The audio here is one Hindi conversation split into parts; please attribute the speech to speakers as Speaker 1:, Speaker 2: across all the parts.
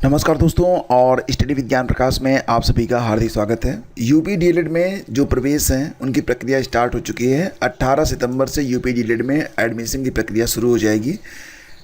Speaker 1: नमस्कार दोस्तों, और स्टडी विज्ञान प्रकाश में आप सभी का हार्दिक स्वागत है। यूपी डीएलएड में जो प्रवेश हैं उनकी प्रक्रिया स्टार्ट हो चुकी है। 18 सितंबर से यूपी डीएलएड में एडमिशन की प्रक्रिया शुरू हो जाएगी।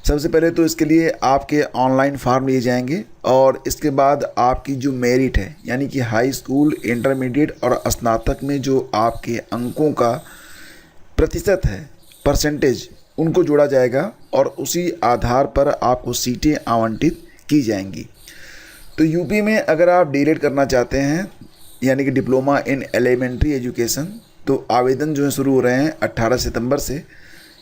Speaker 1: सबसे पहले तो इसके लिए आपके ऑनलाइन फॉर्म लिए जाएंगे और इसके बाद आपकी जो मेरिट है, यानी कि हाई स्कूल, इंटरमीडिएट और स्नातक में जो आपके अंकों का प्रतिशत है, परसेंटेज, उनको जोड़ा जाएगा और उसी आधार पर आपको सीटें आवंटित की जाएंगी। तो यूपी में अगर आप डीएलएड करना चाहते हैं, यानी कि डिप्लोमा इन एलिमेंट्री एजुकेशन, तो आवेदन जो है शुरू हो रहे हैं 18 सितंबर से।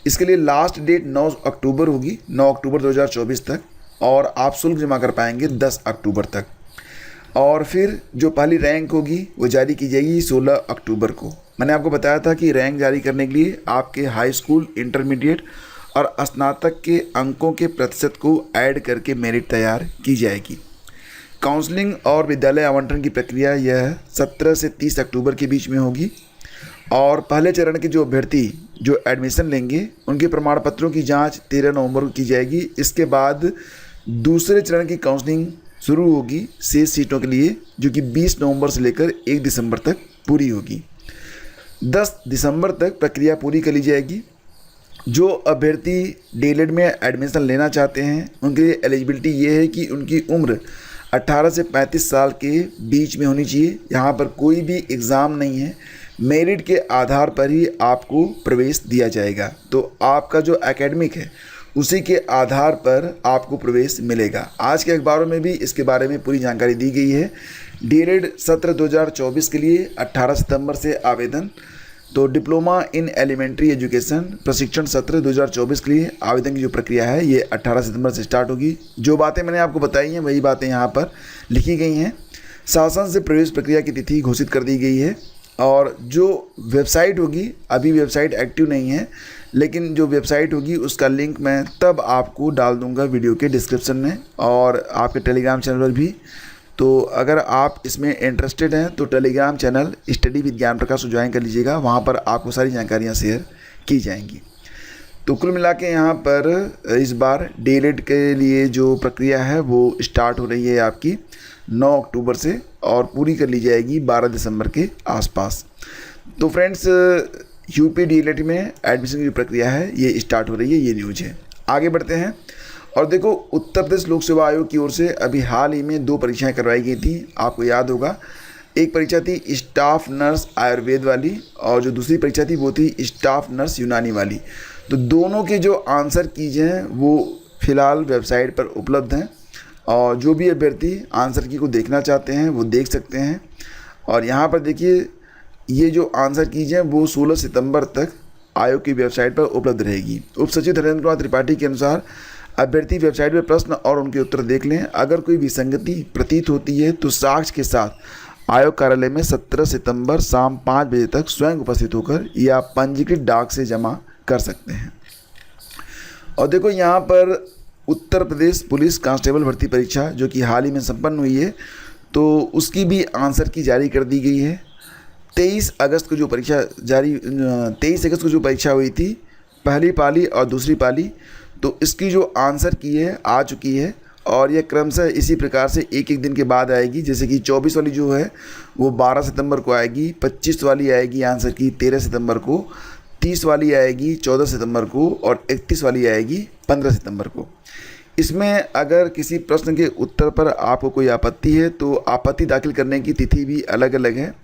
Speaker 1: इसके लिए लास्ट डेट 9 अक्टूबर होगी, 9 अक्टूबर 2024 तक, और आप शुल्क जमा कर पाएंगे 10 अक्टूबर तक। और फिर जो पहली रैंक होगी वो जारी की जाएगी 16 अक्टूबर को। मैंने आपको बताया था कि रैंक जारी करने के लिए आपके हाई स्कूल, इंटरमीडिएट और स्नातक के अंकों के प्रतिशत को ऐड करके मेरिट तैयार की जाएगी। काउंसलिंग और विद्यालय आवंटन की प्रक्रिया यह 17 से 30 अक्टूबर के बीच में होगी। और पहले चरण के जो अभ्यर्थी जो एडमिशन लेंगे उनके प्रमाण पत्रों की जांच 13 नवंबर को की जाएगी। इसके बाद दूसरे चरण की काउंसलिंग शुरू होगी शेष सीटों के लिए, जो कि 20 नवंबर से लेकर 1 दिसंबर तक पूरी होगी। 10 दिसंबर तक प्रक्रिया पूरी कर ली जाएगी। जो अभ्यर्थी डीएलएड में एडमिशन लेना चाहते हैं उनके लिए एलिजिबिलिटी ये है कि उनकी उम्र 18 से 35 साल के बीच में होनी चाहिए। यहाँ पर कोई भी एग्ज़ाम नहीं है, मेरिट के आधार पर ही आपको प्रवेश दिया जाएगा। तो आपका जो एकेडमिक है उसी के आधार पर आपको प्रवेश मिलेगा। आज के अखबारों में भी इसके बारे में पूरी जानकारी दी गई है। डीएलएड सत्र 2024 के लिए 18 सितंबर से आवेदन। तो डिप्लोमा इन एलिमेंट्री एजुकेशन प्रशिक्षण सत्र 2024 के लिए आवेदन की जो प्रक्रिया है ये 18 सितंबर से स्टार्ट होगी। जो बातें मैंने आपको बताई हैं वही बातें यहाँ पर लिखी गई हैं। शासन से प्रवेश प्रक्रिया की तिथि घोषित कर दी गई है। और जो वेबसाइट होगी, अभी वेबसाइट एक्टिव नहीं है, लेकिन जो वेबसाइट होगी उसका लिंक मैं तब आपको डाल दूँगा वीडियो के डिस्क्रिप्शन में और आपके टेलीग्राम चैनल पर भी। तो अगर आप इसमें इंटरेस्टेड हैं तो टेलीग्राम चैनल स्टडी विज्ञान प्रकाश को ज्वाइन कर लीजिएगा, वहाँ पर आपको सारी जानकारियाँ शेयर की जाएंगी। तो कुल मिला के यहाँ पर इस बार डीएलएड के लिए जो प्रक्रिया है वो स्टार्ट हो रही है आपकी 9 अक्टूबर से और पूरी कर ली जाएगी 12 दिसंबर के आसपास। तो फ्रेंड्स, यूपी डीएलएड में एडमिशन की प्रक्रिया है ये स्टार्ट हो रही है, ये न्यूज़ है। आगे बढ़ते हैं और देखो, उत्तर प्रदेश लोक सेवा आयोग की ओर से अभी हाल ही में 2 परीक्षाएं करवाई गई थी। आपको याद होगा, एक परीक्षा थी स्टाफ नर्स आयुर्वेद वाली और जो दूसरी परीक्षा थी वो थी स्टाफ नर्स यूनानी वाली। तो दोनों के जो आंसर कीज हैं वो फ़िलहाल वेबसाइट पर उपलब्ध हैं और जो भी अभ्यर्थी आंसर की को देखना चाहते हैं वो देख सकते हैं। और यहाँ पर देखिए, ये जो आंसर कीज हैं वो 16 सितंबर तक आयोग की वेबसाइट पर उपलब्ध रहेगी। उप सचिव धीरेन्द्र कुमार त्रिपाठी के अनुसार अभ्यर्थी वेबसाइट पर प्रश्न और उनके उत्तर देख लें। अगर कोई विसंगति प्रतीत होती है तो साक्ष्य के साथ आयोग कार्यालय में 17 सितंबर शाम 5 बजे तक स्वयं उपस्थित होकर या पंजीकृत डाक से जमा कर सकते हैं। और देखो, यहाँ पर उत्तर प्रदेश पुलिस कांस्टेबल भर्ती परीक्षा जो कि हाल ही में संपन्न हुई है, तो उसकी भी आंसर की जारी कर दी गई है। 23 अगस्त को जो परीक्षा हुई थी, पहली पाली और दूसरी पाली, तो इसकी जो आंसर की है आ चुकी है और यह क्रमशः इसी प्रकार से एक एक दिन के बाद आएगी। जैसे कि 24 वाली जो है वो 12 सितंबर को आएगी, 25 वाली आएगी आंसर की 13 सितंबर को, 30 वाली आएगी 14 सितंबर को और 31 वाली आएगी 15 सितंबर को। इसमें अगर किसी प्रश्न के उत्तर पर आपको कोई आपत्ति है तो आपत्ति दाखिल करने की तिथि भी अलग अलग है।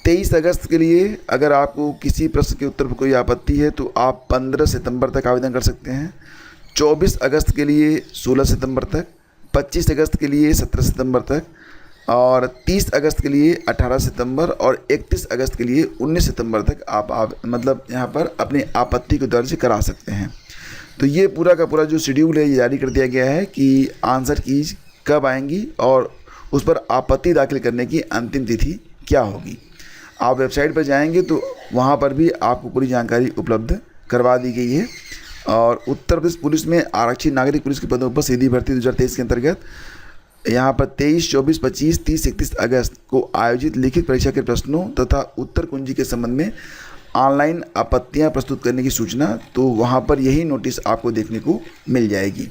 Speaker 1: 23 अगस्त के लिए अगर आपको किसी प्रश्न के उत्तर पर कोई आपत्ति है तो आप 15 सितंबर तक आवेदन कर सकते हैं। 24 अगस्त के लिए 16 सितंबर तक, 25 अगस्त के लिए 17 सितंबर तक और 30 अगस्त के लिए 18 सितंबर और 31 अगस्त के लिए 19 सितंबर तक आप मतलब यहाँ पर अपनी आपत्ति को दर्ज करा सकते हैं। तो ये पूरा का पूरा जो शेड्यूल है ये जारी कर दिया गया है कि आंसर कीज कब आएंगी और उस पर आपत्ति दाखिल करने की अंतिम तिथि क्या होगी। आप वेबसाइट पर जाएंगे तो वहाँ पर भी आपको पूरी जानकारी उपलब्ध करवा दी गई है। और उत्तर प्रदेश पुलिस में आरक्षित नागरिक पुलिस के पदों पर सीधी भर्ती 2023 के अंतर्गत यहाँ पर 23, 24, 25, 30, 31 अगस्त को आयोजित लिखित परीक्षा के प्रश्नों तथा उत्तर कुंजी के संबंध में ऑनलाइन आपत्तियाँ प्रस्तुत करने की सूचना, तो वहाँ पर यही नोटिस आपको देखने को मिल जाएगी।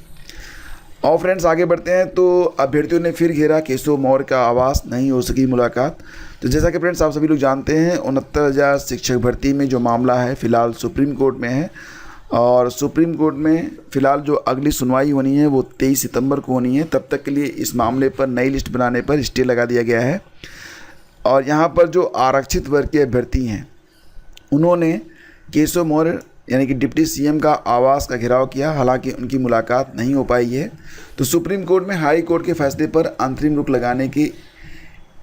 Speaker 1: और फ्रेंड्स आगे बढ़ते हैं तो अभ्यर्थियों ने फिर घेरा केशव मौर्य का आवास, नहीं हो सकी मुलाकात। तो जैसा कि फ्रेंड्स आप सभी लोग जानते हैं 69,000 शिक्षक भर्ती में जो मामला है फ़िलहाल सुप्रीम कोर्ट में है, और सुप्रीम कोर्ट में फ़िलहाल जो अगली सुनवाई होनी है वो 23 सितंबर को होनी है। तब तक के लिए इस मामले पर नई लिस्ट बनाने पर स्टे लगा दिया गया है। और यहाँ पर जो आरक्षित वर्ग के अभ्यर्थी हैं उन्होंने केशव मौर्य यानी कि डिप्टी सीएम का आवास का घेराव किया, हालांकि उनकी मुलाकात नहीं हो पाई है। तो सुप्रीम कोर्ट में हाई कोर्ट के फैसले पर अंतरिम रुख लगाने के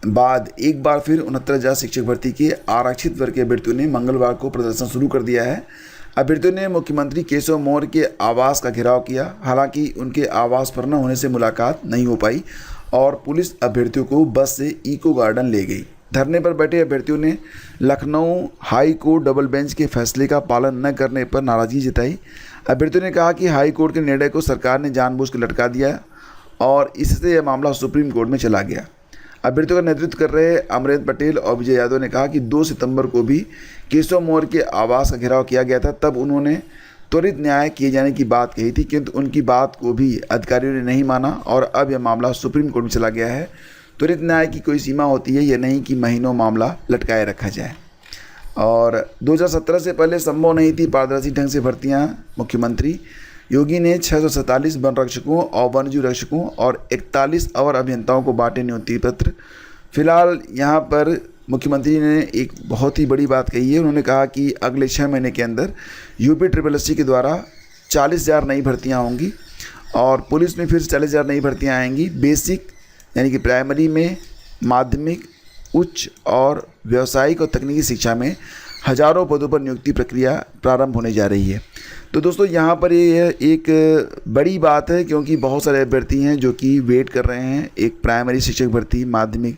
Speaker 1: बाद एक बार फिर 69,000 शिक्षक भर्ती के आरक्षित वर्ग के अभ्यर्थियों ने मंगलवार को प्रदर्शन शुरू कर दिया है। अभ्यर्थियों ने मुख्यमंत्री केशव मौर्य के आवास का घेराव किया, हालांकि उनके आवास पर न होने से मुलाकात नहीं हो पाई और पुलिस अभ्यर्थियों को बस से इको गार्डन ले गई। धरने पर बैठे अभ्यर्थियों ने Lucknow high court double bench के फैसले का पालन न करने पर नाराजगी जताई। अभ्यर्थियों ने कहा कि हाई कोर्ट के निर्णय को सरकार ने जानबूझ कर लटका दिया और इससे यह मामला सुप्रीम कोर्ट में चला गया। अभ्यर्थियों का नेतृत्व कर रहे अमरेंद्र पटेल और विजय यादव ने कहा कि 2 सितंबर को भी केशव मौर्य के आवास का घेराव किया गया था, तब उन्होंने त्वरित न्याय किए जाने की बात कही थी, किंतु उनकी बात को भी अधिकारियों ने नहीं माना और अब यह मामला सुप्रीम कोर्ट में चला गया है। त्वरित न्याय की कोई सीमा होती है, यह नहीं कि महीनों मामला लटकाए रखा जाए। और 2017 से पहले संभव नहीं थी पारदर्शी ढंग से भर्तियां। मुख्यमंत्री योगी ने 647 वन रक्षकों और वन्यजीव रक्षकों और 41 अवर अभियंताओं को बांटे नियुक्ति पत्र। फिलहाल यहाँ पर मुख्यमंत्री ने एक बहुत ही बड़ी बात कही है। उन्होंने कहा कि अगले 6 महीने के अंदर UPSSC के द्वारा 40,000 नई भर्तियाँ होंगी और पुलिस में फिर 40,000 नई भर्तियाँ आएंगी। बेसिक यानी कि प्राइमरी में, माध्यमिक, उच्च और व्यावसायिक और तकनीकी शिक्षा में हज़ारों पदों पर नियुक्ति प्रक्रिया प्रारंभ होने जा रही है। तो दोस्तों यहाँ पर ये एक बड़ी बात है, क्योंकि बहुत सारे अभ्यर्थी हैं जो कि वेट कर रहे हैं एक प्राइमरी शिक्षक भर्ती, माध्यमिक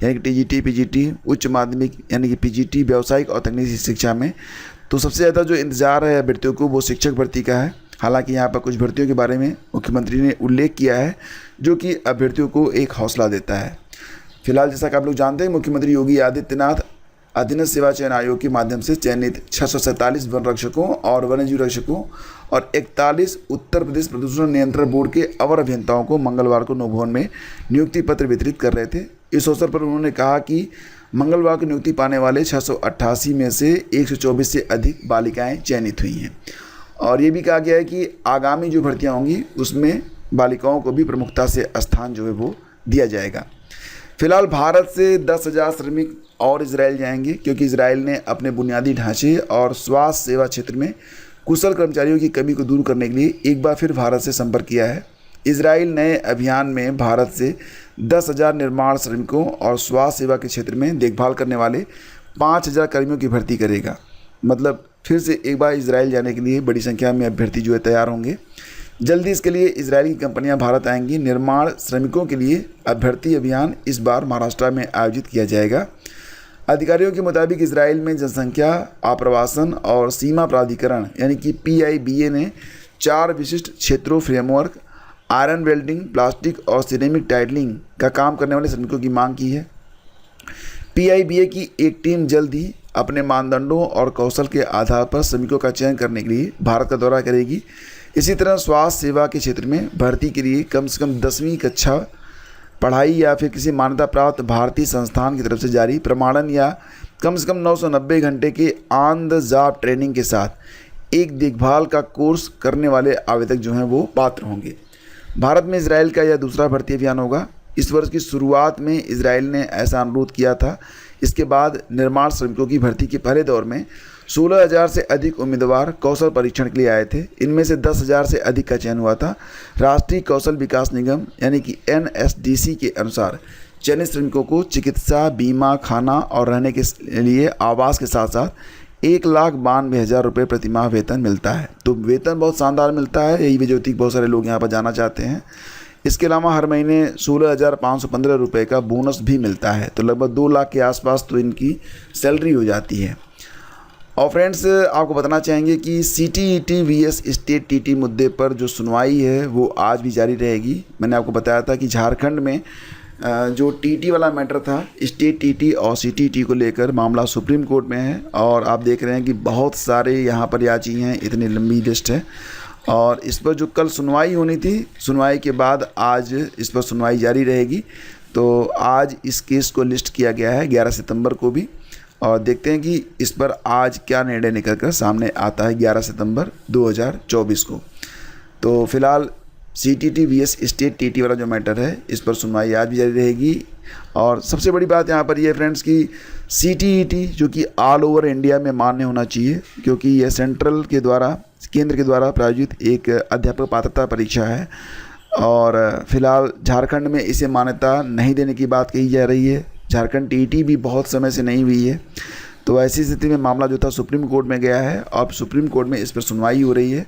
Speaker 1: यानी कि TGT PGT, उच्च माध्यमिक यानी कि PGT, व्यावसायिक और तकनीकी शिक्षा में। तो सबसे ज़्यादा जो इंतज़ार है अभ्यर्थियों को वो शिक्षक भर्ती का है। हालांकि यहाँ पर कुछ भर्तियों के बारे में मुख्यमंत्री ने उल्लेख किया है जो कि अभ्यर्थियों को एक हौसला देता है। फिलहाल जैसा कि आप लोग जानते हैं मुख्यमंत्री योगी आदित्यनाथ अधीनस्थ सेवा चयन आयोग के माध्यम से चयनित 647 वन रक्षकों और वन्यजीव रक्षकों और 41 उत्तर प्रदेश प्रदूषण नियंत्रण बोर्ड के अवर अभियंताओं को मंगलवार को नवभवन में नियुक्ति पत्र वितरित कर रहे थे। इस अवसर पर उन्होंने कहा कि मंगलवार को नियुक्ति पाने वाले 688 में से 124 से अधिक बालिकाएँ चयनित हुई हैं। और ये भी कहा गया है कि आगामी जो भर्तियाँ होंगी उसमें बालिकाओं को भी प्रमुखता से स्थान जो है वो दिया जाएगा। फिलहाल भारत से 10,000 श्रमिक और इजराइल जाएंगे, क्योंकि इजराइल ने अपने बुनियादी ढांचे और स्वास्थ्य सेवा क्षेत्र में कुशल कर्मचारियों की कमी को दूर करने के लिए एक बार फिर भारत से संपर्क किया है। इजराइल नए अभियान में भारत से 10,000 निर्माण श्रमिकों और स्वास्थ्य सेवा के क्षेत्र में देखभाल करने वाले 5,000 कर्मियों की भर्ती करेगा। मतलब फिर से एक बार इजराइल जाने के लिए बड़ी संख्या में अभ्यर्थी जो है तैयार होंगे। जल्दी इसके लिए इजरायली कंपनियां भारत आएंगी। निर्माण श्रमिकों के लिए अभ्यर्थी अभियान इस बार महाराष्ट्र में आयोजित किया जाएगा। अधिकारियों के मुताबिक इजराइल में जनसंख्या, आप्रवासन और सीमा प्राधिकरण यानी कि PIBA ने 4 विशिष्ट क्षेत्रों फ्रेमवर्क, आयरन वेल्डिंग, प्लास्टिक और सिरेमिक टाइटलिंग का काम करने वाले श्रमिकों की मांग की है। PIBA की एक टीम जल्द ही अपने मानदंडों और कौशल के आधार पर श्रमिकों का चयन करने के लिए भारत का दौरा करेगी। इसी तरह स्वास्थ्य सेवा के क्षेत्र में भर्ती के लिए कम से कम 10वीं कक्षा पढ़ाई या फिर किसी मान्यता प्राप्त भारतीय संस्थान की तरफ से जारी प्रमाणन या कम से कम 990 घंटे के ऑन द जॉब ट्रेनिंग के साथ एक देखभाल का कोर्स करने वाले आवेदक जो हैं वो पात्र होंगे। भारत में इजराइल का यह दूसरा भर्ती अभियान होगा। इस वर्ष की शुरुआत में इजराइल ने ऐसा अनुरोध किया था। इसके बाद निर्माण श्रमिकों की भर्ती के पहले दौर में 16,000 से अधिक उम्मीदवार कौशल परीक्षण के लिए आए थे। इनमें से 10,000 से अधिक का चयन हुआ था। राष्ट्रीय कौशल विकास निगम यानी कि NSDC के अनुसार चयनित श्रमिकों को चिकित्सा, बीमा, खाना और रहने के लिए आवास के साथ साथ 1,92,000 रुपये प्रतिमाह वेतन मिलता है। तो वेतन बहुत शानदार मिलता है, यही वजह होती है बहुत सारे लोग यहाँ पर जाना चाहते हैं। इसके अलावा हर महीने 16,515 रुपये का बोनस भी मिलता है। तो लगभग 2 लाख के आसपास तो इनकी सैलरी हो जाती है। और फ्रेंड्स आपको बताना चाहेंगे कि CTET vs स्टेट TT मुद्दे पर जो सुनवाई है वो आज भी जारी रहेगी। मैंने आपको बताया था कि झारखंड में जो TT वाला मैटर था, स्टेट TT और CTET को लेकर मामला सुप्रीम कोर्ट में है और आप देख रहे हैं कि बहुत सारे यहाँ पर याची हैं, इतनी लंबी लिस्ट है और इस पर जो कल सुनवाई होनी थी, सुनवाई के बाद आज इस पर सुनवाई जारी रहेगी। तो आज इस केस को लिस्ट किया गया है 11 सितंबर को भी, और देखते हैं कि इस पर आज क्या निर्णय निकल कर सामने आता है 11 सितंबर 2024 को। तो फिलहाल CTT vs स्टेट TT वाला जो मैटर है, इस पर सुनवाई आज भी जारी रहेगी। और सबसे बड़ी बात यहाँ पर ये फ्रेंड्स कि CTET जो कि ऑल ओवर इंडिया में मान्य होना चाहिए, क्योंकि यह सेंट्रल के द्वारा, केंद्र के द्वारा प्रायोजित एक अध्यापक पात्रता परीक्षा है। और फिलहाल झारखंड में इसे मान्यता नहीं देने की बात कही जा रही है। झारखंड TET भी बहुत समय से नहीं हुई है। तो ऐसी स्थिति में मामला जो था सुप्रीम कोर्ट में गया है। अब सुप्रीम कोर्ट में इस पर सुनवाई हो रही है।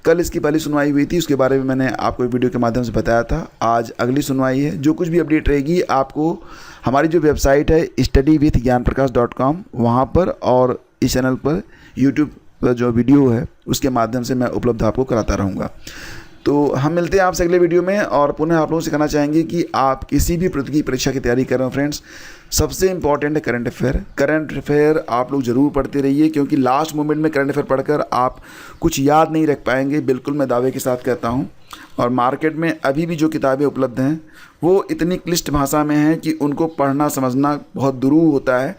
Speaker 1: कल इसकी पहली सुनवाई हुई थी, उसके बारे में मैंने आपको वीडियो के माध्यम से बताया था। आज अगली सुनवाई है। जो कुछ भी अपडेट रहेगी आपको हमारी जो वेबसाइट है studywithgyanprakash.com, वहाँ पर और इस चैनल पर यूट्यूब पर जो वीडियो है उसके माध्यम से मैं उपलब्ध आपको कराता रहूँगा। तो हम मिलते हैं आपसे अगले वीडियो में। और पुनः आप लोगों से कहना चाहेंगे कि आप किसी भी प्रतियोगी परीक्षा की तैयारी कर रहे हो फ्रेंड्स, सबसे इंपॉर्टेंट है करंट अफेयर। करंट अफेयर आप लोग ज़रूर पढ़ते रहिए, क्योंकि लास्ट मोमेंट में करंट अफेयर पढ़कर आप कुछ याद नहीं रख पाएंगे, बिल्कुल मैं दावे के साथ कहता हूँ। और मार्केट में अभी भी जो किताबें उपलब्ध हैं वो इतनी क्लिष्ट भाषा में हैं कि उनको पढ़ना समझना बहुत दुरूह होता है।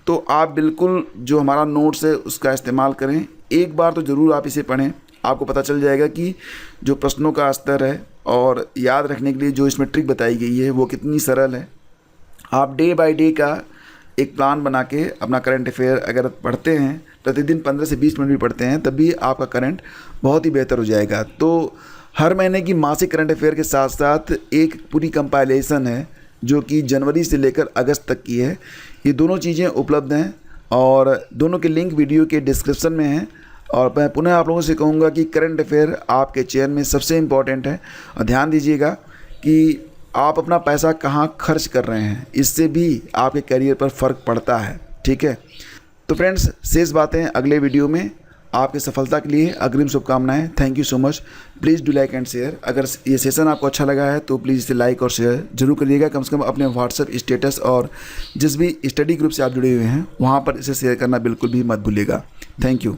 Speaker 1: तो आप बिल्कुल जो हमारा नोट्स है उसका इस्तेमाल करें। एक बार तो ज़रूर आप इसे पढ़ें, आपको पता चल जाएगा कि जो प्रश्नों का स्तर है और याद रखने के लिए जो इसमें ट्रिक बताई गई है वो कितनी सरल है। आप डे बाय डे का एक प्लान बना के अपना करंट अफेयर अगर पढ़ते हैं, प्रतिदिन 15 से 20 मिनट भी पढ़ते हैं, तब भी आपका करंट बहुत ही बेहतर हो जाएगा। तो हर महीने की मासिक करंट अफेयर के साथ साथ एक पूरी कंपाइलेशन है जो कि जनवरी से लेकर अगस्त तक की है। ये दोनों चीज़ें उपलब्ध हैं और दोनों के लिंक वीडियो के डिस्क्रिप्शन में हैं। और मैं पुनः आप लोगों से कहूँगा कि करंट अफेयर आपके चयन में सबसे इम्पॉर्टेंट है। और ध्यान दीजिएगा कि आप अपना पैसा कहाँ खर्च कर रहे हैं, इससे भी आपके करियर पर फ़र्क पड़ता है। ठीक है, तो फ्रेंड्स शेष बातें अगले वीडियो में। आपकी सफलता के लिए अग्रिम शुभकामनाएं। Thank you so much. Please do like and share. अगर ये सेशन आपको अच्छा लगा है तो प्लीज़ इसे लाइक और शेयर जरूर करिएगा। कम से कम अपने व्हाट्सएप स्टेटस और जिस भी स्टडी ग्रुप से आप जुड़े हुए हैं वहाँ पर इसे शेयर करना बिल्कुल भी मत भूलिएगा। Thank you.